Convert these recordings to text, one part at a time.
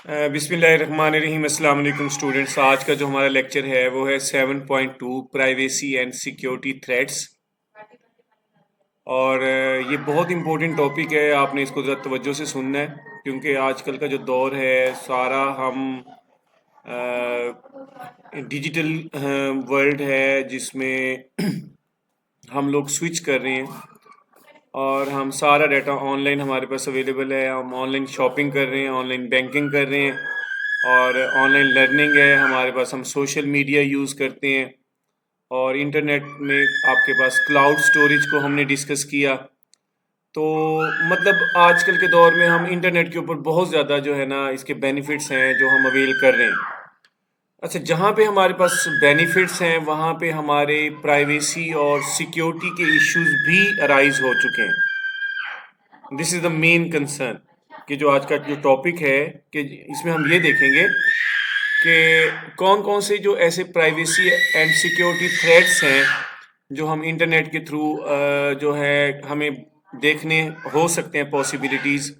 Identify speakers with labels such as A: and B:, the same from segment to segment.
A: بسم اللہ الرحمن الرحیم۔ السلام علیکم اسٹوڈنٹس۔ آج کا جو ہمارا لیکچر ہے وہ ہے 7.2 پرائیویسی اینڈ سیکیورٹی تھریٹس، اور یہ بہت امپورٹنٹ ٹاپک ہے۔ آپ نے اس کو ذرا توجہ سے سننا ہے، کیونکہ آج کل کا جو دور ہے سارا ہم ڈیجیٹل ورلڈ ہے، جس میں ہم لوگ سوئچ کر رہے ہیں اور ہم سارا ڈیٹا آن لائن ہمارے پاس اویلیبل ہے۔ ہم آن لائن شاپنگ کر رہے ہیں، آن لائن بینکنگ کر رہے ہیں، اور آن لائن لرننگ ہے ہمارے پاس۔ ہم سوشل میڈیا یوز کرتے ہیں، اور انٹرنیٹ میں آپ کے پاس کلاؤڈ سٹوریج کو ہم نے ڈسکس کیا۔ تو مطلب آج کل کے دور میں ہم انٹرنیٹ کے اوپر بہت زیادہ جو ہے نا اس کے بینیفٹس ہیں جو ہم اویل کر رہے ہیں۔ اچھا، جہاں پہ ہمارے پاس بینیفٹس ہیں وہاں پہ ہمارے پرائیویسی اور سیکیورٹی کے ایشوز بھی ارائز ہو چکے ہیں۔ دس از دا مین کنسرن، کہ جو آج کا جو ٹاپک ہے کہ اس میں ہم یہ دیکھیں گے کہ کون کون سے جو ایسے پرائیویسی اینڈ سیکیورٹی تھریٹس ہیں جو ہم انٹرنیٹ کے تھرو جو ہے ہمیں دیکھنے ہو سکتے ہیں پاسبلٹیز،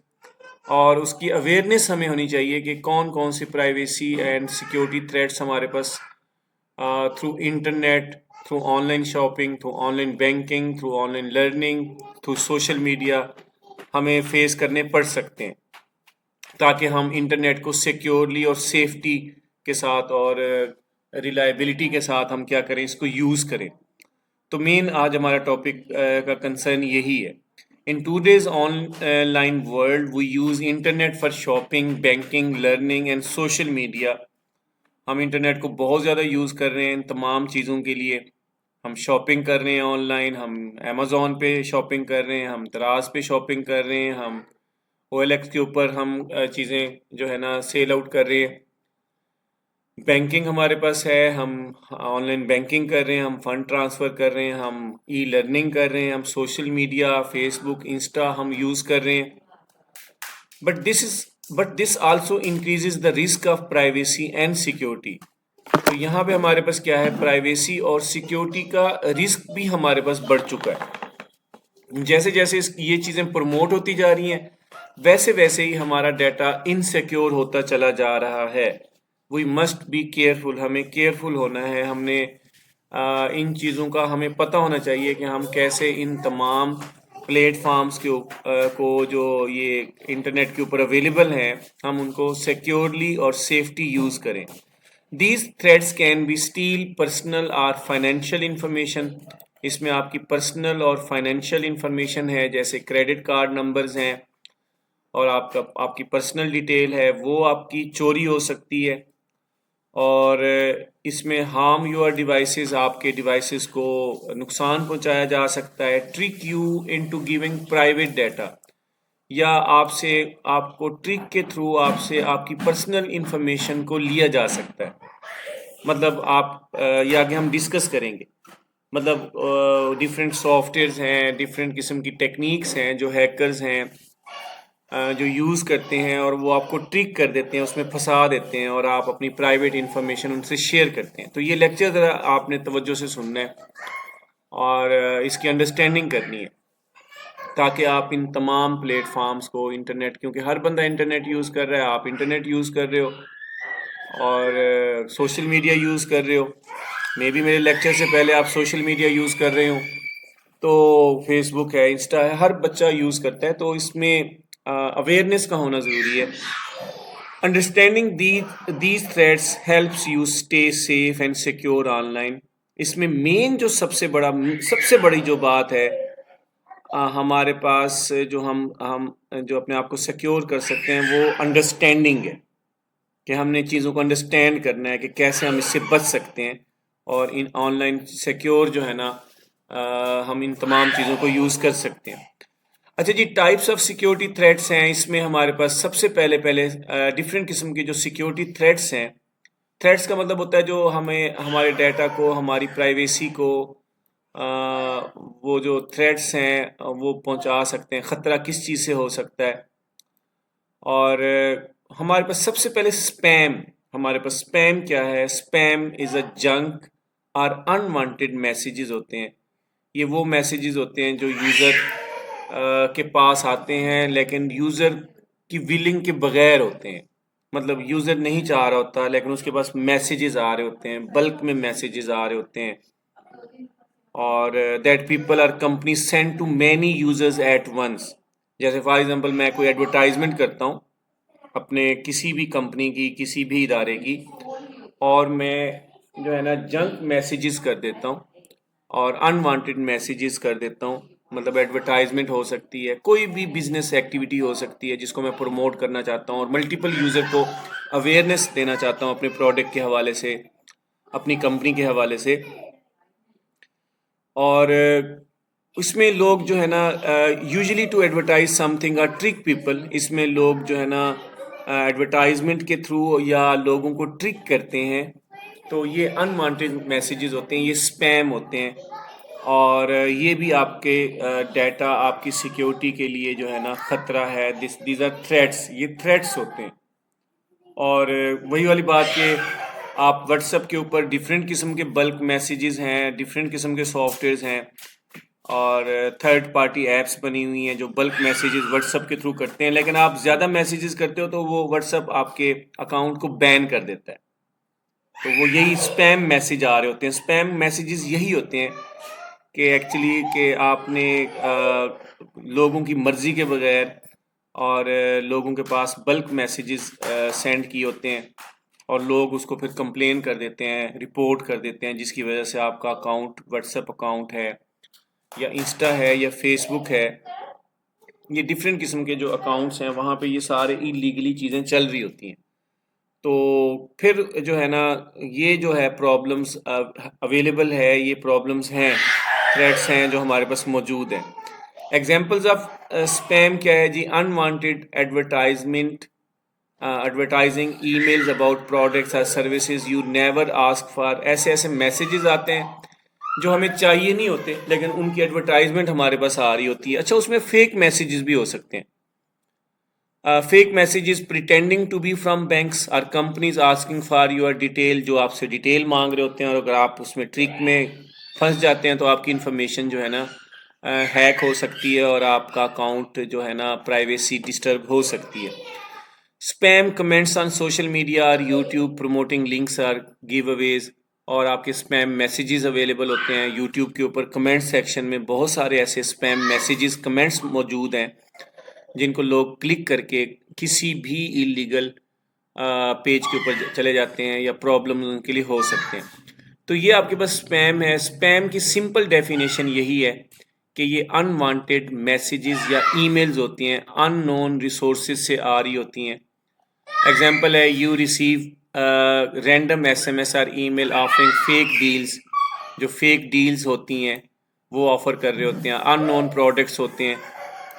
A: اور اس کی اویئرنیس ہمیں ہونی چاہیے کہ کون کون سی پرائیویسی اینڈ سیکیورٹی تھریٹس ہمارے pass through internet, through on line shopping, through on line banking, through on line learning, through social media ہمیں فیس کرنے پڑ سکتے ہیں، تاکہ ہم انٹرنیٹ کو سیکیورلی اور سیفٹی کے ساتھ اور ریلائبلٹی کے ساتھ ہم کیا کریں، اس کو یوز کریں۔ تو مین آج ہمارا ٹاپک کا کنسرن یہی ہے۔ In today's online world, we use internet for shopping, banking, learning and social media۔ ہم انٹرنیٹ کو بہت زیادہ یوز کر رہے ہیں ان تمام چیزوں کے لیے۔ ہم شاپنگ کر رہے ہیں آن لائن، ہم امیزون پہ شاپنگ کر رہے ہیں، ہم دراز پہ شاپنگ کر رہے ہیں، ہم OLX کے اوپر ہم چیزیں جو ہے نا سیل آؤٹ کر رہے ہیں۔ بینکنگ ہمارے پاس ہے، ہم آن لائن بینکنگ کر رہے ہیں، ہم فنڈ ٹرانسفر کر رہے ہیں، ہم ای لرننگ کر رہے ہیں، ہم سوشل میڈیا، فیس بک، انسٹا ہم یوز کر رہے ہیں۔ But this also increases the risk of privacy and security. تو یہاں پہ ہمارے پاس کیا ہے، پرائیویسی اور سیکیورٹی کا رسک بھی ہمارے پاس بڑھ چکا ہے۔ جیسے جیسے یہ چیزیں پروموٹ ہوتی جا رہی ہیں ویسے ویسے ہی ہمارا ڈیٹا انسیکیور ہوتا چلا جا رہا ہے۔ وی مسٹ بی کیئرفل، ہمیں کیئرفل ہونا ہے۔ ہم نے ان چیزوں کا ہمیں پتہ ہونا چاہیے کہ ہم کیسے ان تمام پلیٹ فارمز کو جو یہ انٹرنیٹ کے اوپر اویلیبل ہیں ہم ان کو سیکیورلی اور سیفٹی یوز کریں۔ These threats can be steal personal اور فائنینشیل انفارمیشن۔ اس میں آپ کی پرسنل اور فائنینشیل انفارمیشن ہے، جیسے کریڈٹ کارڈ نمبرز ہیں، اور آپ کی پرسنل ڈیٹیل ہے وہ آپ کی چوری ہو سکتی ہے، اور اس میں ہارم یور ڈیوائسز، آپ کے ڈیوائسز کو نقصان پہنچایا جا سکتا ہے۔ Trick you into giving private data, یا آپ کو ٹرک کے تھرو آپ کی پرسنل انفارمیشن کو لیا جا سکتا ہے۔ مطلب یہ آگے ہم ڈسکس کریں گے۔ مطلب ڈیفرنٹ سافٹ ویئرز ہیں، ڈیفرنٹ قسم کی ٹیکنیکس ہیں جو ہیکرز ہیں جو یوز کرتے ہیں، اور وہ آپ کو ٹرک کر دیتے ہیں، اس میں پھنسا دیتے ہیں، اور آپ اپنی پرائیویٹ انفارمیشن ان سے شیئر کرتے ہیں۔ تو یہ لیکچر ذرا آپ نے توجہ سے سننا ہے اور اس کی انڈرسٹینڈنگ کرنی ہے، تاکہ آپ ان تمام پلیٹ فارمز کو انٹرنیٹ، کیونکہ ہر بندہ انٹرنیٹ یوز کر رہا ہے، آپ انٹرنیٹ یوز کر رہے ہو اور سوشل میڈیا یوز کر رہے ہو، میں بھی میرے لیکچر سے پہلے آپ سوشل میڈیا یوز کر رہے ہوں، تو فیس بک ہے، انسٹا ہے، ہر بچہ یوز کرتا ہے۔ تو اس میں اویئرنیس کا ہونا ضروری ہے۔ Understanding these threats helps you stay safe and secure online. اس میں مین جو سب سے بڑی جو بات ہے ہمارے پاس جو ہم جو اپنے آپ کو سیکیور کر سکتے ہیں وہ انڈرسٹینڈنگ ہے، کہ ہم نے چیزوں کو انڈرسٹینڈ کرنا ہے کہ کیسے ہم اس سے بچ سکتے ہیں، اور ان آن لائن سیکیور جو ہے نا ہم ان تمام چیزوں کو یوز کر سکتے ہیں۔ اچھا جی، ٹائپس آف سیکیورٹی تھریٹس ہیں۔ اس میں ہمارے پاس سب سے پہلے ڈفرینٹ قسم کے جو سیکیورٹی تھریٹس ہیں، تھریٹس کا مطلب ہوتا ہے جو ہمیں ہمارے ڈیٹا کو، ہماری پرائیویسی کو وہ جو تھریٹس ہیں وہ پہنچا سکتے ہیں۔ خطرہ کس چیز سے ہو سکتا ہے؟ اور ہمارے پاس سب سے پہلے اسپیم، ہمارے پاس اسپیم کیا ہے؟ اسپیم از اے جنک اور انوانٹیڈ میسیجز ہوتے ہیں۔ یہ وہ میسیجز ہوتے ہیں جو یوزر کے پاس آتے ہیں لیکن یوزر کی ولنگ کے بغیر ہوتے ہیں۔ مطلب یوزر نہیں چاہ رہا ہوتا لیکن اس کے پاس میسیجز آ رہے ہوتے ہیں، بلک میں میسیجز آ رہے ہوتے ہیں، اور that people are company send to many users at once. جیسے فار ایگزامپل میں کوئی ایڈورٹائزمنٹ کرتا ہوں اپنے کسی بھی کمپنی کی، کسی بھی ادارے کی، اور میں جو ہے نا جنک میسیجز کر دیتا ہوں اور انوانٹیڈ میسیجز کر دیتا ہوں. مطلب ایڈورٹائزمنٹ ہو سکتی ہے، کوئی بھی بزنس ایکٹیویٹی ہو سکتی ہے جس کو میں پروموٹ کرنا چاہتا ہوں اور ملٹیپل یوزر کو اویئرنیس دینا چاہتا ہوں اپنے پروڈکٹ کے حوالے سے، اپنی کمپنی کے حوالے سے. اور اس میں لوگ جو ہے نا usually to advertise something or trick people, اس میں لوگ جو ہے نا ایڈورٹائزمنٹ کے تھرو یا لوگوں کو ٹرک کرتے ہیں. تو یہ انوانٹیڈ میسیجز ہوتے ہیں، یہ اسپیم ہوتے ہیں، اور یہ بھی آپ کے ڈیٹا، آپ کی سیکیورٹی کے لیے جو ہے نا خطرہ ہے. دیز آر تھریٹس، یہ تھریٹس ہوتے ہیں. اور وہی والی بات کہ آپ واٹس ایپ کے اوپر ڈفرینٹ قسم کے بلک میسیجز ہیں، ڈفرینٹ قسم کے سافٹ ویئرز ہیں، اور تھرڈ پارٹی ایپس بنی ہوئی ہیں جو بلک میسیجز واٹس ایپ کے تھرو کرتے ہیں. لیکن آپ زیادہ میسیجز کرتے ہو تو وہ واٹس ایپ آپ کے اکاؤنٹ کو بین کر دیتا ہے. تو وہ یہی اسپیم میسیج آ رہے ہوتے ہیں. اسپیم میسیجز یہی ہوتے ہیں کہ ایکچولی کہ آپ نے لوگوں کی مرضی کے بغیر اور لوگوں کے پاس بلک میسیجز سینڈ کیے ہوتے ہیں، اور لوگ اس کو پھر کمپلین کر دیتے ہیں، رپورٹ کر دیتے ہیں، جس کی وجہ سے آپ کا اکاؤنٹ، واٹس ایپ اکاؤنٹ ہے یا انسٹا ہے یا فیس بک ہے، یہ ڈفرینٹ قسم کے جو اکاؤنٹس ہیں وہاں پہ یہ سارے انلیگلی چیزیں چل رہی ہوتی ہیں. تو پھر جو ہے نا یہ جو ہے پرابلمس اویلیبل ہے، یہ پرابلمس ہیں، تھریٹس ہیں جو ہمارے پاس موجود ہیں. ایگزامپلز آف اسپیم کیا ہے جی؟ Unwanted advertisement, advertising emails about products اور services you never ask for. ایسے میسیجز آتے ہیں جو ہمیں چاہیے نہیں ہوتے لیکن ان کی ایڈورٹائزمنٹ ہمارے پاس آ رہی ہوتی ہے. اچھا، اس میں فیک میسیجز بھی ہو سکتے ہیں. Fake messages pretending to be from banks اور companies asking for your detail, جو آپ سے ڈیٹیل مانگ رہے ہوتے ہیں، اور اگر آپ اس میں ٹرک میں پھنس جاتے ہیں تو آپ کی انفارمیشن جو ہے نا ہیک ہو سکتی ہے اور آپ کا اکاؤنٹ جو ہے نا پرائیویسی ڈسٹرب ہو سکتی ہے. Spam comments on social media اور یوٹیوب پروموٹنگ لنکس اور گیو اویز، اور آپ کے اسپیم میسیجز اویلیبل ہوتے ہیں یوٹیوب کے اوپر. کمنٹ سیکشن میں بہت سارے ایسے اسپیم میسیجز، کمنٹس موجود ہیں جن کو لوگ کلک کر کے کسی بھی انلیگل پیج کے اوپر چلے جاتے ہیں یا پرابلم ان کے لیے ہو سکتے ہیں. تو یہ آپ کے پاس اسپیم ہے. اسپیم کی سمپل ڈیفینیشن یہی ہے کہ یہ انوانٹیڈ میسیجز یا ای میلز ہوتی ہیں، ان نون ریسورسز سے آ رہی ہوتی ہیں. ایگزامپل ہے you receive random S M S اور email offering fake deals, جو فیک ڈیلز ہوتی ہیں وہ آفر کر رہے ہوتے ہیں، ان نون پروڈکٹس ہوتے ہیں،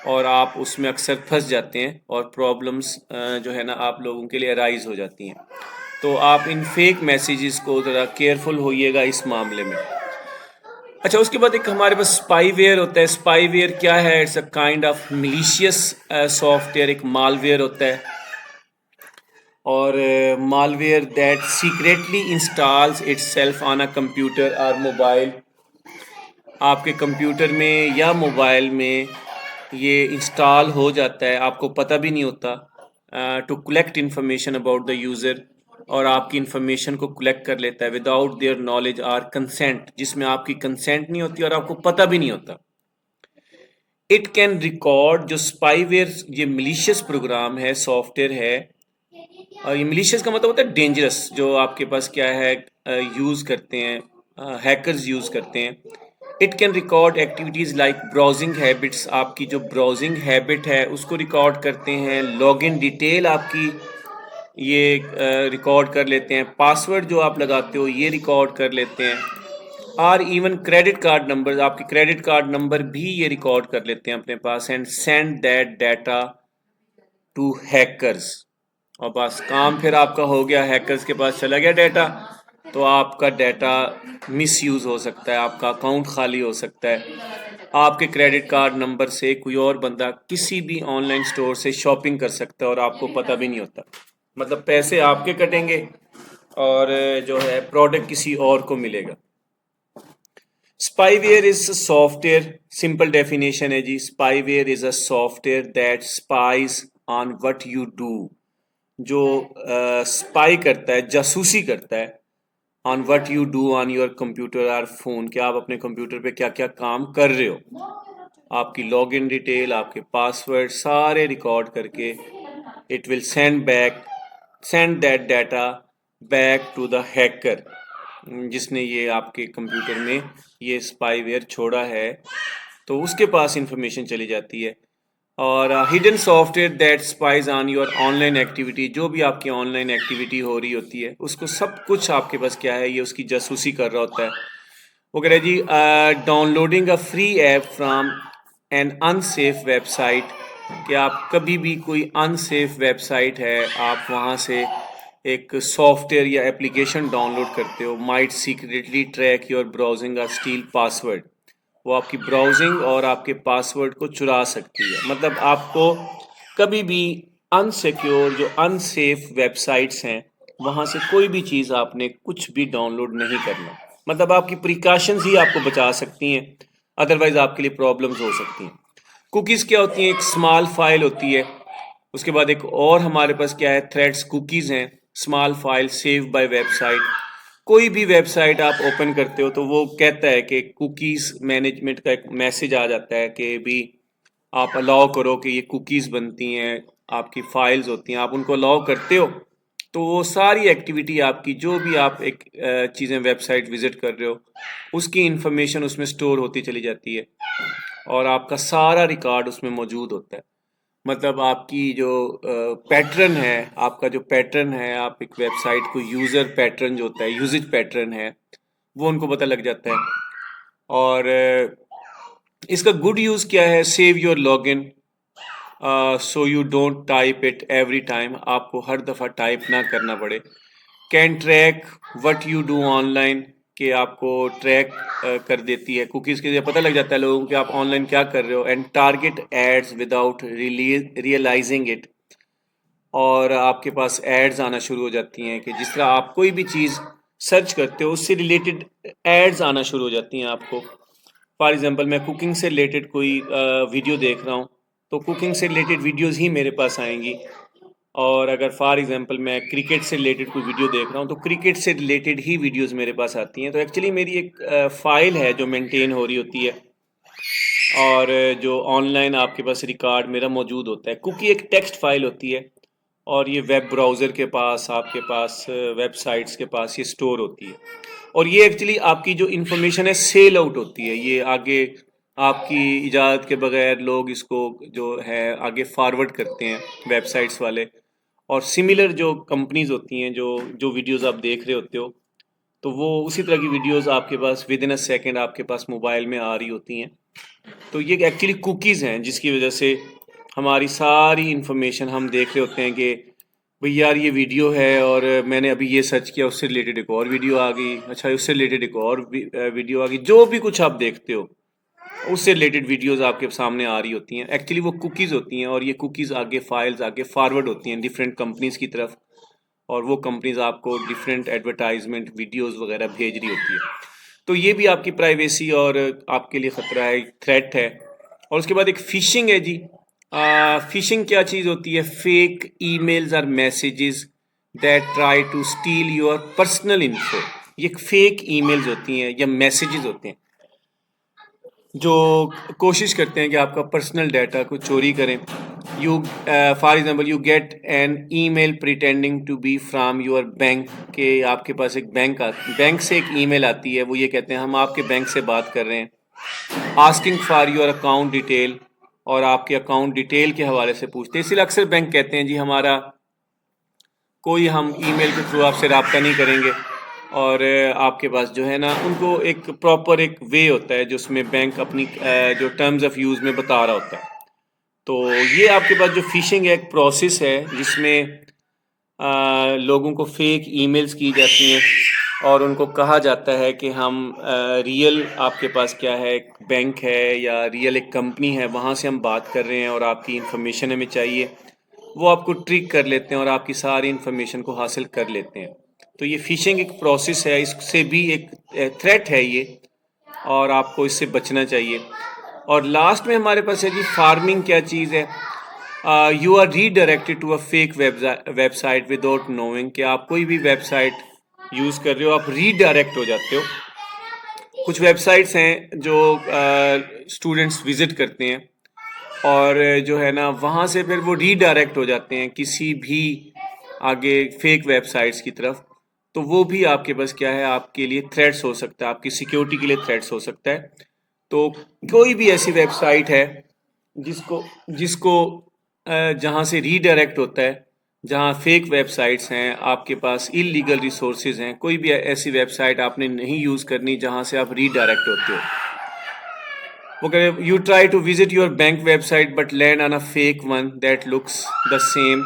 A: اور آپ اس میں اکثر پھنس جاتے ہیں اور پرابلمس جو ہے نا آپ لوگوں کے لیے ارائز ہو جاتی ہیں. تو آپ ان فیک میسیجز کو ذرا کیئرفل ہوئیے گا اس معاملے میں. اچھا، اس کے بعد ایک ہمارے پاس اسپائی ویئر ہوتا ہے. اسپائی ویئر کیا ہے؟ It's a kind of malicious software, ایک مال ویئر ہوتا ہے. اور malware that secretly installs itself on a computer اور موبائل. آپ کے کمپیوٹر میں یا موبائل میں یہ انسٹال ہو جاتا ہے، آپ کو پتہ بھی نہیں ہوتا، to collect information about the user, اور آپ کی انفارمیشن کو کلیکٹ کر لیتا ہے وداؤٹ دیئر نالج اور کنسینٹ، جس میں آپ کی کنسینٹ نہیں ہوتی اور آپ کو پتہ بھی نہیں ہوتا. اٹ کین ریکارڈ، جو اسپائی ویئر یہ ملیشیس پروگرام ہے، سافٹ ویئر ہے، اور یہ ملیشیس کا مطلب ہوتا ہے ڈینجرس، جو آپ کے پاس کیا ہے یوز کرتے ہیں، ہیکرز یوز کرتے ہیں. It can record activities like browsing habits, آپ کی جو براؤزنگ ہیبٹ ہے اس کو ریکارڈ کرتے ہیں. لاگ ان ڈیٹیل آپ کی یہ ریکارڈ کر لیتے ہیں. پاسورڈ جو آپ لگاتے ہو یہ ریکارڈ کر لیتے ہیں. اور ایون کریڈٹ کارڈ نمبر، آپ کے کریڈٹ کارڈ نمبر بھی یہ ریکارڈ کر لیتے ہیں اپنے پاس. And send that data to hackers, اور بس کام پھر آپ کا ہو گیا، ہیکرز کے پاس چلا گیا ڈیٹا، تو آپ کا ڈیٹا مس یوز ہو سکتا ہے، آپ کا اکاؤنٹ خالی ہو سکتا ہے. آپ کے کریڈٹ کارڈ نمبر سے کوئی اور بندہ کسی بھی آن لائن سٹور سے شاپنگ کر سکتا ہے اور آپ کو پتہ بھی نہیں ہوتا. مطلب پیسے آپ کے کٹیں گے اور جو ہے پروڈکٹ کسی اور کو ملے گا. Spyware is software, simple definition ہے جی. Spyware is a software that spies on what you do. جو اسپائی کرتا ہے، جاسوسی کرتا ہے on what you do on your computer اور فون، کہ آپ اپنے کمپیوٹر پہ کیا کیا کام کر رہے ہو، آپ کی لاگ ان ڈیٹیل، آپ کے پاسورڈ سارے ریکارڈ کر کے it will send that data back to the hacker, جس نے یہ آپ کے کمپیوٹر میں یہ اسپائی ویئر چھوڑا ہے، تو اس کے پاس انفارمیشن چلی جاتی ہے۔ اور hidden soft where that spies on your on line activity, جو بھی آپ کی آن لائن ایکٹیویٹی ہو رہی ہوتی ہے اس کو سب کچھ آپ کے پاس کیا ہے، یہ اس کی جاسوسی کر رہا ہوتا ہے۔ وہ کہہ رہے جی downloading a free app from an unsafe website, کہ آپ کبھی بھی کوئی ان سیف ویب سائٹ ہے آپ وہاں سے ایک سافٹ ویئر یا اپلیکیشن ڈاؤن لوڈ کرتے ہو، might secretly track your browsing اور اسٹیل پاسورڈ، وہ آپ کی براؤزنگ اور آپ کے پاسورڈ کو چرا سکتی ہے۔ مطلب آپ کو کبھی بھی ان سیکیور جو ان سیف ویب سائٹس ہیں وہاں سے کوئی بھی چیز آپ نے کچھ بھی ڈاؤن لوڈ نہیں کرنا، مطلب آپ کی پریکاشنز ہی آپ کو بچا سکتی ہیں، ادروائز آپ کے لیے پرابلمز ہو سکتی ہیں۔ کوکیز کیا ہوتی ہیں؟ ایک اسمال فائل ہوتی ہے، اس کے بعد ایک اور ہمارے پاس کیا ہے، تھریڈس کوکیز ہیں، small file save by website. کوئی بھی ویب سائٹ آپ اوپن کرتے ہو تو وہ کہتا ہے کہ کوکیز مینجمنٹ کا ایک میسج آ جاتا ہے کہ بھی آپ الاؤ کرو کہ یہ کوکیز بنتی ہیں، آپ کی فائلز ہوتی ہیں، آپ ان کو الاؤ کرتے ہو تو وہ ساری ایکٹیویٹی آپ کی جو بھی آپ ایک چیزیں ویب سائٹ وزٹ کر رہے ہو اس کی انفارمیشن اس میں سٹور ہوتی چلی جاتی ہے اور آپ کا سارا ریکارڈ اس میں موجود ہوتا ہے۔ مطلب آپ کی جو پیٹرن ہے، آپ کا جو پیٹرن ہے، آپ ایک ویب سائٹ کو یوزر پیٹرن جو ہوتا ہے، یوزج پیٹرن ہے، وہ ان کو پتہ لگ جاتا ہے۔ اور اس کا گڈ یوز کیا ہے، save your log in so you donut type it every time, آپ کو ہر دفعہ ٹائپ نہ کرنا پڑے۔ Can track what you do on line, کہ آپ کو ٹریک کر دیتی ہے کوکیز کے ذریعے، پتہ لگ جاتا ہے لوگوں کو کہ آپ آن لائن کیا کر رہے ہو۔ And target ads without realizing it, اور آپ کے پاس ایڈز آنا شروع ہو جاتی ہیں کہ جس طرح آپ کوئی بھی چیز سرچ کرتے ہو اس سے ریلیٹڈ ایڈز آنا شروع ہو جاتی ہیں آپ کو۔ فار ایگزامپل میں کوکنگ سے ریلیٹڈ کوئی ویڈیو دیکھ رہا ہوں تو کوکنگ سے ریلیٹڈ ویڈیوز ہی میرے پاس آئیں گی، اور اگر فار ایگزامپل میں کرکٹ سے ریلیٹڈ کوئی ویڈیو دیکھ رہا ہوں تو کرکٹ سے ریلیٹڈ ہی ویڈیوز میرے پاس آتی ہیں۔ تو ایکچولی میری ایک فائل ہے جو مینٹین ہو رہی ہوتی ہے اور جو آن لائن آپ کے پاس ریکارڈ میرا موجود ہوتا ہے۔ کوکی ایک ٹیکسٹ فائل ہوتی ہے اور یہ ویب براؤزر کے پاس، آپ کے پاس ویب سائٹس کے پاس یہ سٹور ہوتی ہے، اور یہ ایکچولی آپ کی جو انفارمیشن ہے سیل آؤٹ ہوتی ہے، یہ آگے آپ کی اجازت کے بغیر لوگ اس کو جو ہے آگے فارورڈ کرتے ہیں ویب سائٹس والے، اور سملر جو کمپنیز ہوتی ہیں جو ویڈیوز آپ دیکھ رہے ہوتے ہو تو وہ اسی طرح کی ویڈیوز آپ کے پاس ود ان اے سیکنڈ آپ کے پاس موبائل میں آ رہی ہوتی ہیں۔ تو یہ ایکچولی کوکیز ہیں جس کی وجہ سے ہماری ساری انفارمیشن ہم دیکھ رہے ہوتے ہیں کہ بھئی یار یہ ویڈیو ہے اور میں نے ابھی یہ سرچ کیا، اس سے ریلیٹڈ ایک اور ویڈیو آ گئی، اچھا اس سے ریلیٹڈ ایک اور ویڈیو آ گئی، جو بھی کچھ آپ دیکھتے ہو اس سے ریلیٹڈ ویڈیوز آپ کے سامنے آ رہی ہوتی ہیں۔ ایکچولی وہ کوکیز ہوتی ہیں اور یہ کوکیز آگے فائلز آگے فارورڈ ہوتی ہیں ڈیفرنٹ کمپنیز کی طرف، اور وہ کمپنیز آپ کو ڈیفرنٹ ایڈورٹائزمنٹ ویڈیوز وغیرہ بھیج رہی ہوتی ہے۔ تو یہ بھی آپ کی پرائیویسی اور آپ کے لیے خطرہ ہے، تھریٹ ہے۔ اور اس کے بعد ایک فشنگ ہے جی۔ فشنگ کیا چیز ہوتی ہے؟ فیک ای میلز اور messages that try to steal your personal info, یہ فیک ای میلز ہوتی ہیں یا میسیجز ہوتے ہیں جو کوشش کرتے ہیں کہ آپ کا پرسنل ڈیٹا کو چوری کریں۔ You for example you get an email pretending to be from your bank, کہ آپ کے پاس ایک بینک سے ایک ای میل آتی ہے، وہ یہ کہتے ہیں ہم آپ کے بینک سے بات کر رہے ہیں۔ Asking for your account detail, اور آپ کے اکاؤنٹ ڈیٹیل کے حوالے سے پوچھتے ہیں۔ اس لیے اکثر بینک کہتے ہیں جی ہمارا کوئی ہم ای میل کے تھرو آپ سے رابطہ نہیں کریں گے، اور آپ کے پاس جو ہے نا ان کو ایک پراپر ایک وے ہوتا ہے جو اس میں بینک اپنی جو ٹرمز آف یوز میں بتا رہا ہوتا ہے۔ تو یہ آپ کے پاس جو فشنگ ایک پروسیس ہے جس میں لوگوں کو فیک ای میلز کی جاتی ہیں اور ان کو کہا جاتا ہے کہ ہم ریئل آپ کے پاس کیا ہے ایک بینک ہے یا ریئل ایک کمپنی ہے، وہاں سے ہم بات کر رہے ہیں اور آپ کی انفارمیشن ہمیں چاہیے، وہ آپ کو ٹرک کر لیتے ہیں اور آپ کی ساری انفارمیشن کو حاصل کر لیتے ہیں۔ تو یہ فشنگ ایک پروسیس ہے، اس سے بھی ایک تھریٹ ہے یہ، اور آپ کو اس سے بچنا چاہیے۔ اور لاسٹ میں ہمارے پاس ہے جی فارمنگ کیا چیز ہے؟ You are redirected to a fake website without knowing کہ آپ کوئی بھی ویب سائٹ یوز کر رہے ہو آپ ری ڈائریکٹ ہو جاتے ہو. کچھ ویب سائٹس ہیں جو اسٹوڈنٹس وزٹ کرتے ہیں اور جو ہے نا وہاں سے پھر وہ ری ڈائریکٹ ہو جاتے ہیں کسی بھی آگے فیک ویب سائٹس کی طرف. تو وہ بھی آپ کے پاس کیا ہے آپ کے لیے تھریٹس ہو سکتا ہے, آپ کی سیکیورٹی کے لیے تھریٹس ہو سکتا ہے. تو کوئی بھی ایسی ویب سائٹ ہے جس کو جہاں سے ری ڈائریکٹ ہوتا ہے, جہاں فیک ویب سائٹس ہیں, آپ کے پاس انلیگل ریسورسز ہیں, کوئی بھی ایسی ویب سائٹ آپ نے نہیں یوز کرنی جہاں سے آپ ری ڈائریکٹ ہوتے ہو. وہ کہ you try to visit your bank website but land on a fake one that looks the same.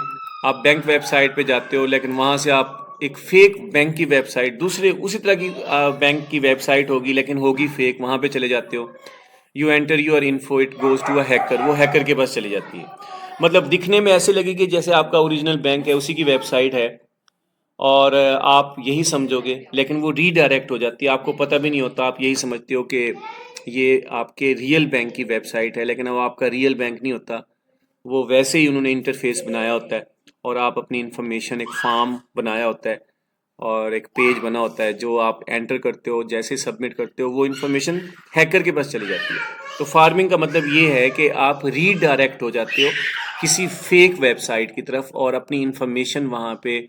A: آپ بینک ویب سائٹ پہ جاتے ہو لیکن وہاں سے آپ ایک فیک بینک کی ویب سائٹ دوسرے اسی طرح کی بینک کی ویب سائٹ ہوگی لیکن ہوگی فیک, وہاں پہ چلے جاتے ہو. You enter your info it goes to a hacker, وہ ہیکر کے پاس چلی جاتی ہے. مطلب دکھنے میں ایسے لگے کہ جیسے آپ کا اوریجنل بینک ہے اسی کی ویب سائٹ ہے اور آپ یہی سمجھو گے لیکن وہ ری ڈائریکٹ ہو جاتی ہے, آپ کو پتہ بھی نہیں ہوتا, آپ یہی سمجھتے ہو کہ یہ آپ کے ریئل بینک کی ویب سائٹ ہے لیکن وہ آپ کا ریئل بینک نہیں ہوتا, وہ ویسے ہی انہوں نے انٹرفیس بنایا ہوتا ہے اور آپ اپنی انفارمیشن ایک فارم بنایا ہوتا ہے اور ایک پیج بنا ہوتا ہے جو آپ انٹر کرتے ہو, جیسے سبمٹ کرتے ہو وہ انفارمیشن ہیکر کے پاس چلی جاتی ہے. تو فارمنگ کا مطلب یہ ہے کہ آپ ری ڈائریکٹ ہو جاتے ہو کسی فیک ویب سائٹ کی طرف اور اپنی انفارمیشن وہاں پہ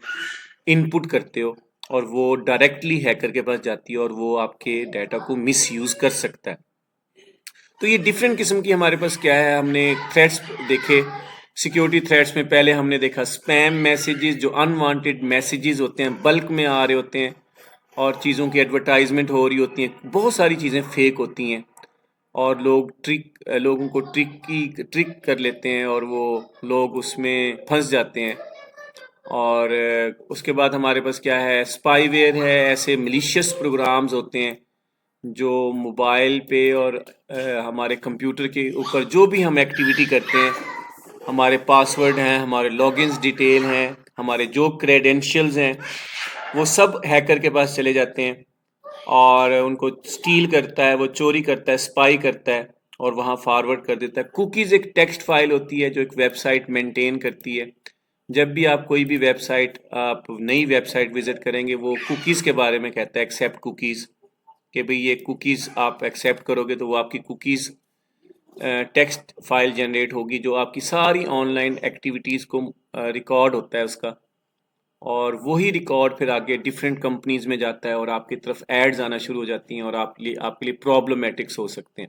A: ان پٹ کرتے ہو اور وہ ڈائریکٹلی ہیکر کے پاس جاتی ہے اور وہ آپ کے ڈیٹا کو مس یوز کر سکتا ہے. تو یہ ڈفرینٹ قسم کی ہمارے پاس کیا ہے, ہم نے تھریٹس دیکھے. سیکیورٹی تھریٹس میں پہلے ہم نے دیکھا اسپیم میسیجز, جو انوانٹیڈ میسیجز ہوتے ہیں, بلک میں آ رہے ہوتے ہیں اور چیزوں کی ایڈورٹائزمنٹ ہو رہی ہوتی ہیں, بہت ساری چیزیں فیک ہوتی ہیں اور لوگوں کو ٹرک کر لیتے ہیں اور وہ لوگ اس میں پھنس جاتے ہیں. اور اس کے بعد ہمارے پاس کیا ہے, اسپائی ویئر ہے, ایسے ملیشیس پروگرامز ہوتے ہیں جو موبائل پہ اور ہمارے کمپیوٹر کے اوپر جو بھی ہم ایکٹیویٹی کرتے ہیں, ہمارے پاسورڈ ہیں, ہمارے لاگ انس ڈیٹیل ہیں, ہمارے جو کریڈینشیلز ہیں وہ سب ہیکر کے پاس چلے جاتے ہیں اور ان کو اسٹیل کرتا ہے, وہ چوری کرتا ہے, اسپائی کرتا ہے اور وہاں فارورڈ کر دیتا ہے. کوکیز ایک ٹیکسٹ فائل ہوتی ہے جو ایک ویب سائٹ مینٹین کرتی ہے. جب بھی آپ کوئی بھی ویب سائٹ, آپ نئی ویب سائٹ وزٹ کریں گے وہ کوکیز کے بارے میں کہتا ہے, ایکسیپٹ کوکیز, کہ بھئی یہ کوکیز آپ ایکسیپٹ کرو گے تو وہ آپ کی کوکیز ٹیکسٹ فائل جنریٹ ہوگی جو آپ کی ساری آن لائن ایکٹیویٹیز کو ریکارڈ ہوتا ہے اس کا, اور وہی ریکارڈ پھر آگے ڈفرینٹ کمپنیز میں جاتا ہے اور آپ کی طرف ایڈز آنا شروع ہو جاتی ہیں اور آپ کے لیے پرابلمٹکس ہو سکتے ہیں.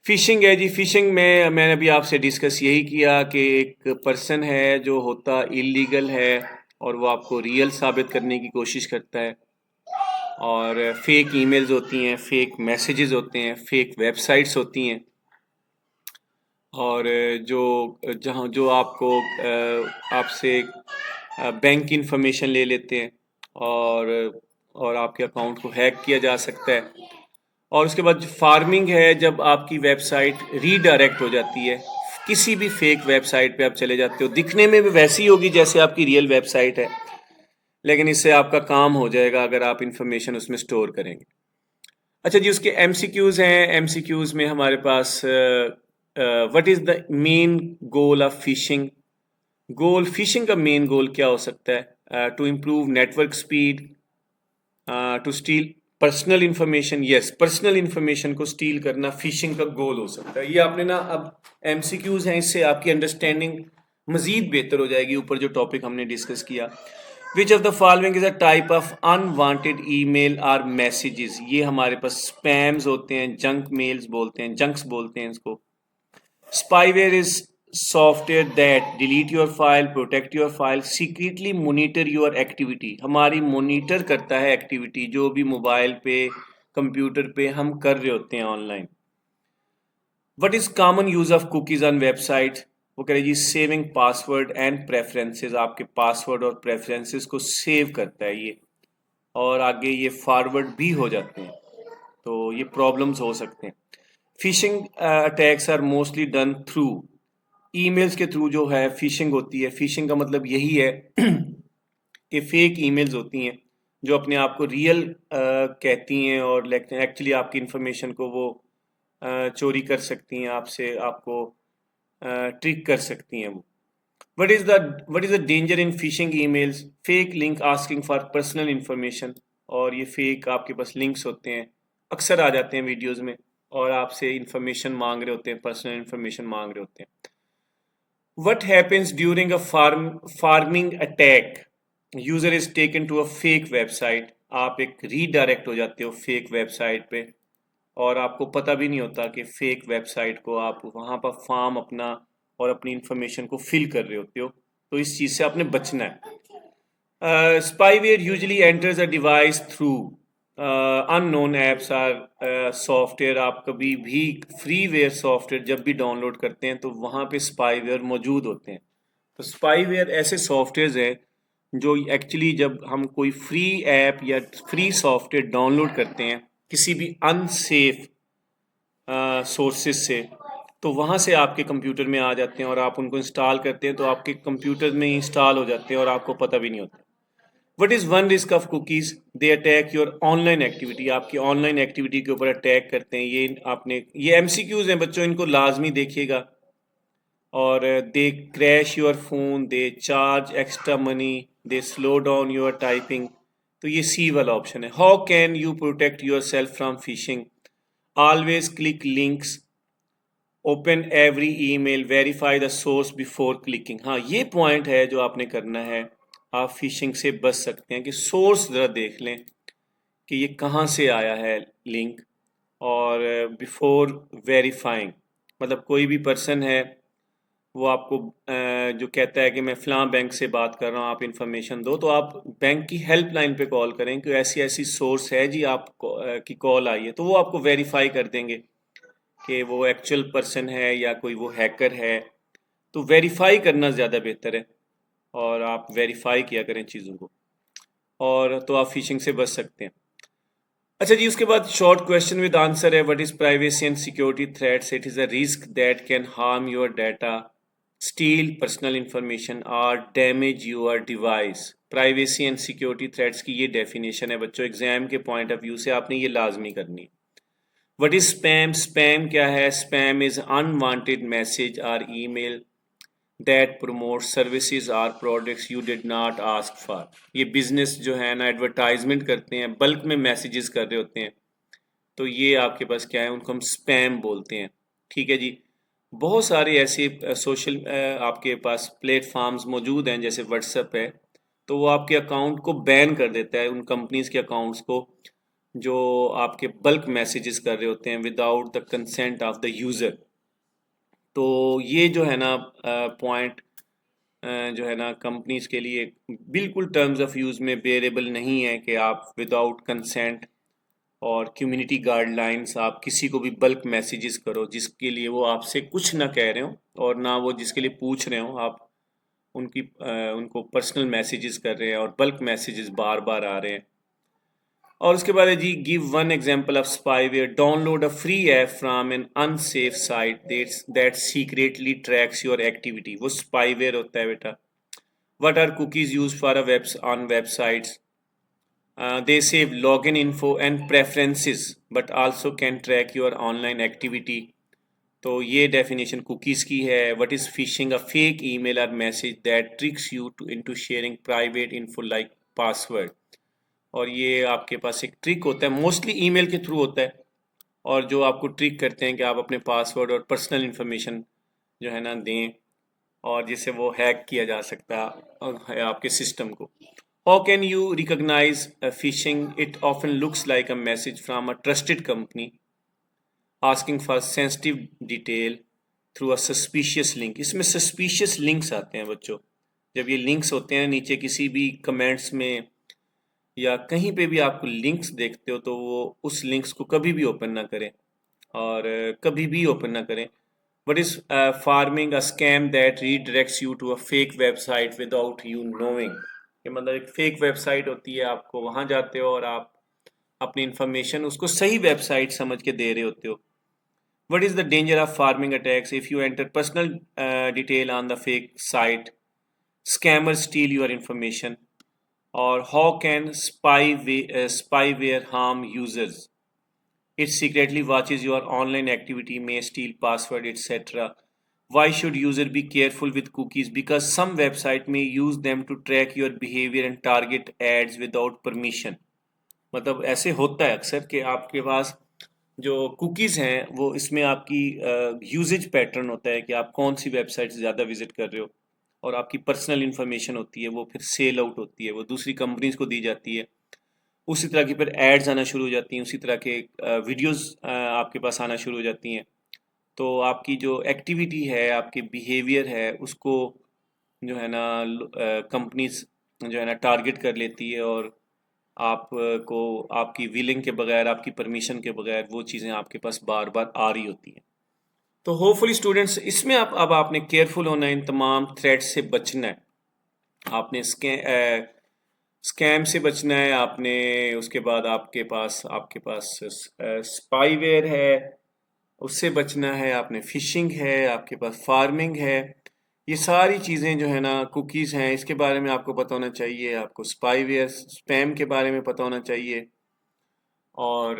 A: فشنگ ہے جی, فشنگ میں نے ابھی آپ سے ڈسکس یہی کیا کہ ایک پرسن ہے جو ہوتا انلیگل ہے اور وہ آپ کو ریئل ثابت کرنے کی کوشش کرتا ہے, اور فیک ای میلز ہوتی ہیں, فیک میسیجز ہوتے ہیں, فیک ویب سائٹس ہوتی ہیں, اور جو آپ سے بینک کی انفارمیشن لے لیتے ہیں اور آپ کے اکاؤنٹ کو ہیک کیا جا سکتا ہے. اور اس کے بعد فارمنگ ہے, جب آپ کی ویب سائٹ ری ڈائریکٹ ہو جاتی ہے, کسی بھی فیک ویب سائٹ پہ آپ چلے جاتے ہو, دکھنے میں بھی ویسی ہوگی جیسے آپ کی ریئل ویب سائٹ ہے لیکن اس سے آپ کا کام ہو جائے گا اگر آپ انفارمیشن اس میں سٹور کریں گے. اچھا جی, اس کے ایم سی کیوز ہیں. ایم سی کیوز میں ہمارے پاس what is the main goal of phishing. Phishing کا مین گول کیا ہو سکتا ہے؟ To improve network speed, to steal personal information. Yes, personal information کو اسٹیل کرنا فشنگ کا گول ہو سکتا ہے. یہ آپ نے نا, اب ایم سی کیوز ہیں, اس سے آپ کی انڈرسٹینڈنگ مزید بہتر ہو جائے گی. اوپر جو ٹاپک ہم نے ڈسکس کیا, which of the following is a type of unwanted email or messages. یہ ہمارے پاس اسپیمز ہوتے ہیں, جنک میلز بولتے ہیں, جنکس بولتے ہیں اس کو. Spy where is software that delete your file, protect your file, secretly monitor your activity. ہماری مونیٹر کرتا ہے ایکٹیویٹی جو بھی موبائل پہ, کمپیوٹر پہ ہم کر رہے ہوتے ہیں online. What is common use of cookies on ویب سائٹ. وہ کہہ رہے جی سیونگ پاسورڈ اینڈ پریفرنسز. آپ کے پاسورڈ اور پریفرنسز کو سیو کرتا ہے یہ, اور آگے یہ فارورڈ بھی ہو جاتے ہیں, تو یہ پرابلمز ہو سکتے ہیں. Phishing attacks are mostly done through emails کے تھرو جو ہے فشنگ ہوتی ہے. فشنگ کا مطلب یہی ہے کہ فیک ای میلز ہوتی ہیں جو اپنے آپ کو ریئل کہتی ہیں اور ایکچولی آپ کی انفارمیشن کو وہ چوری کر سکتی ہیں آپ سے, آپ کو ٹرک کر سکتی ہیں وہ. What is the danger in phishing emails? Fake link asking for personal information. اور یہ فیک آپ کے پاس لنکس ہوتے ہیں, اکثر آ جاتے ہیں ویڈیوز میں, اور آپ سے انفارمیشن مانگ رہے ہوتے ہیں, پرسنل انفارمیشن مانگ رہے ہوتے ہیں. What happens during a farming attack? User is taken to a fake website. آپ ایک ری ڈائریکٹ ہو جاتے ہو فیک ویب سائٹ پہ, اور آپ کو پتہ بھی نہیں ہوتا کہ فیک ویب سائٹ کو آپ وہاں پر فارم اپنا اور اپنی انفارمیشن کو فل کر رہے ہوتے ہو. تو اس چیز سے آپ نے بچنا ہے. Spyware usually enters a device through unknown apps or software. آپ کبھی بھی فری ویئر سافٹ ویئر جب بھی ڈاؤن لوڈ کرتے ہیں تو وہاں پہ اسپائی ویئر موجود ہوتے ہیں. تو اسپائی ویئر ایسے سافٹ ویئرز ہیں جو ایکچولی جب ہم کوئی فری ایپ یا free software download کرتے ہیں کسی بھی ان سیف سورسز سے, تو وہاں سے آپ کے کمپیوٹر میں آ جاتے ہیں اور آپ ان کو انسٹال کرتے ہیں تو آپ کے کمپیوٹر میں ہی انسٹال ہو جاتے ہیں اور آپ کو پتہ بھی نہیں ہوتا. What is one risk of cookies? They attack your on line activity. آپ کی آن لائن ایکٹیویٹی کے اوپر اٹیک کرتے ہیں. یہ ایم سی کیوز ہیں بچوں, ان کو لازمی دیکھیے گا. اور they crash your phone, they charge extra money, they slow down your typing. تو یہ سی والا آپشن ہے. How can you protect yourself from phishing? Always click links, open every email, verify the source before clicking. ہاں یہ point ہے جو آپ نے کرنا ہے. آپ فشنگ سے بچ سکتے ہیں کہ سورس ذرا دیکھ لیں کہ یہ کہاں سے آیا ہے لنک, اور بیفور ویریفائنگ, مطلب کوئی بھی پرسن ہے وہ آپ کو جو کہتا ہے کہ میں فلاں بینک سے بات کر رہا ہوں, آپ انفارمیشن دو, تو آپ بینک کی ہیلپ لائن پہ کال کریں کہ ایسی ایسی سورس ہے جی آپ کی کال آئی ہے, تو وہ آپ کو ویریفائی کر دیں گے کہ وہ ایکچوئل پرسن ہے یا کوئی وہ ہیکر ہے. تو ویریفائی کرنا زیادہ بہتر ہے, اور آپ ویریفائی کیا کریں چیزوں کو, اور تو آپ فشنگ سے بچ سکتے ہیں. اچھا جی, اس کے بعد شارٹ کویشچن ود آنسر ہے. What is privacy and security threats? It is a risk that can harm your data, steal personal information اور damage your device. Privacy and security threats کی یہ ڈیفینیشن ہے بچوں, ایگزام کے point of view سے آپ نے یہ لازمی کرنی. What is spam? اسپیم کیا ہے؟ اسپیم از انوانٹیڈ میسج اور ای میل دیٹ پروموٹ سروسز اور products you did not ask for. یہ بزنس جو ہے نا ایڈورٹائزمنٹ کرتے ہیں, بلک میں میسیجز کر رہے ہوتے ہیں, تو یہ آپ کے پاس کیا ہے, ان کو ہم اسپیم بولتے ہیں. ٹھیک ہے جی. بہت سارے ایسے سوشل آپ کے پاس پلیٹ فارمز موجود ہیں جیسے واٹس ایپ ہے, تو وہ آپ کے اکاؤنٹ کو بین کر دیتا ہے, ان کمپنیز کے اکاؤنٹس کو جو آپ کے بلک میسیجز کر رہے ہوتے ہیں without the consent of the user. تو یہ جو ہے نا پوائنٹ جو ہے نا کمپنیز کے لیے بالکل ٹرمز آف یوز میں بیئریبل نہیں ہے کہ آپ وداؤٹ کنسینٹ اور کمیونٹی گائیڈ لائنس آپ کسی کو بھی بلک میسیجز کرو جس کے لیے وہ آپ سے کچھ نہ کہہ رہے ہوں اور نہ وہ جس کے لیے پوچھ رہے ہوں. آپ ان کو پرسنل میسیجز کر رہے ہیں اور بلک میسیجز بار بار آ رہے ہیں. اور اس کے بعد ہے جی, give one example of spyware. Download a free app from an unsafe site that secretly tracks your activity. وہ اسپائی ویئر ہوتا ہے بیٹا. What are cookies use for on websites? They save login info and preferences but also can track your online activity. تو یہ definition cookies کی ہے. What is phishing? A fake email or message that tricks you into sharing private info like password. اور یہ آپ کے پاس ایک truck ہوتا ہے, موسٹلی ای میل کے تھرو ہوتا ہے, اور جو آپ کو ٹرک کرتے ہیں کہ آپ اپنے پاسورڈ اور پرسنل انفارمیشن جو ہے نا دیں, اور جس سے وہ ہیک کیا جا سکتا ہے آپ کے سسٹم کو. How can you recognize phishing? It often looks like a message from a trusted company asking for sensitive detail through a suspicious link. اس میں suspicious links آتے ہیں بچوں. جب یہ links ہوتے ہیں نیچے کسی بھی کمنٹس میں یا کہیں پہ بھی آپ کو لنکس دیکھتے ہو تو وہ اس لنکس کو کبھی بھی اوپن نہ کریں, اور کبھی بھی اوپن نہ کریں. What is farming? A scam that redirects you to a fake website without you knowing. کہ مطلب ایک فیک ویب سائٹ ہوتی ہے, آپ کو وہاں جاتے ہو اور آپ اپنی انفارمیشن اس کو صحیح ویب سائٹ سمجھ کے دے رہے ہوتے ہو. What is the danger of farming attacks? If you enter personal detail on the fake site, scammers steal your information. Or how can spyware harm users? It secretly watches your online activity, may steal password, etc. Why should user be careful with cookies? Because some website may use them to track your behavior and target ads without permission. مطلب ایسے ہوتا ہے اکثر کہ آپ کے پاس جو cookies ہیں وہ اس میں آپ کی یوزیج پیٹرن ہوتا ہے کہ آپ کون سی ویب سائٹ زیادہ وزٹ کر رہے ہو، اور آپ کی پرسنل انفارمیشن ہوتی ہے وہ پھر سیل آؤٹ ہوتی ہے، وہ دوسری کمپنیز کو دی جاتی ہے، اسی طرح کی پھر ایڈز آنا شروع ہو جاتی ہیں، اسی طرح کے ویڈیوز آپ کے پاس آنا شروع ہو جاتی ہیں. تو آپ کی جو ایکٹیویٹی ہے، آپ کے بیہیویئر ہے، اس کو جو ہے نا کمپنیز جو ہے نا ٹارگٹ کر لیتی ہے، اور آپ کو آپ کی ویلنگ کے بغیر، آپ کی پرمیشن کے بغیر وہ چیزیں آپ کے پاس بار بار آ رہی ہوتی ہیں. تو ہوپ فلی اسٹوڈنٹس اس میں اب آپ نے کیئرفل ہونا ہے، ان تمام تھریٹ سے بچنا ہے. آپ نے اسکیم سے بچنا ہے، آپ نے اس کے بعد آپ کے پاس اسپائی ویئر ہے اس سے بچنا ہے، آپ نے فشنگ ہے، آپ کے پاس فارمنگ ہے. یہ ساری چیزیں جو ہے نا کوکیز ہیں، اس کے بارے میں آپ کو پتہ ہونا چاہیے، آپ کو اسپائی ویئر اسپیم کے بارے میں پتہ ہونا چاہیے، اور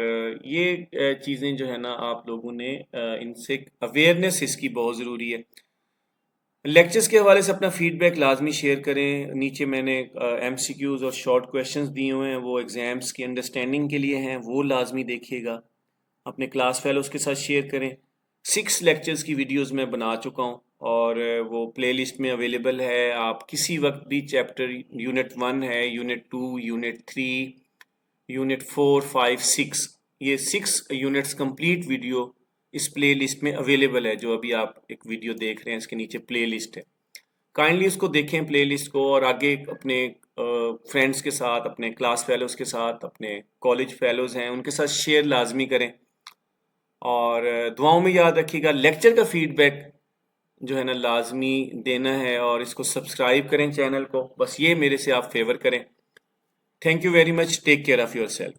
A: یہ چیزیں جو ہے نا آپ لوگوں نے ان سے اویئرنیس اس کی بہت ضروری ہے. لیکچرز کے حوالے سے اپنا فیڈ بیک لازمی شیئر کریں. نیچے میں نے ایم سی کیوز اور شارٹ کویشچنز دیے ہوئے ہیں، وہ ایگزامس کی انڈرسٹینڈنگ کے لیے ہیں، وہ لازمی دیکھیے گا. اپنے کلاس فیلوز کے ساتھ شیئر کریں. 6 لیکچرز کی ویڈیوز میں بنا چکا ہوں، اور وہ پلے لسٹ میں اویلیبل ہے. آپ کسی وقت بھی چیپٹر یونٹ 1 ہے، یونٹ 2، یونٹ 3، یونٹ 4، 5، 6، یہ 6 یونٹس کمپلیٹ ویڈیو اس پلے لسٹ میں اویلیبل ہے. جو ابھی آپ ایک ویڈیو دیکھ رہے ہیں اس کے نیچے پلے لسٹ ہے، کائنڈلی اس کو دیکھیں پلے لسٹ کو، اور آگے اپنے فرینڈس کے ساتھ، اپنے کلاس فیلوز کے ساتھ، اپنے کالج فیلوز ہیں ان کے ساتھ شیئر لازمی کریں. اور دعاؤں میں یاد رکھیے گا، لیکچر کا فیڈ بیک جو ہے نا لازمی دینا ہے، اور اس کو سبسکرائب کریں چینل کو، بس یہ میرے سے آپ فیور کریں. Thank you very much. Take care of your self.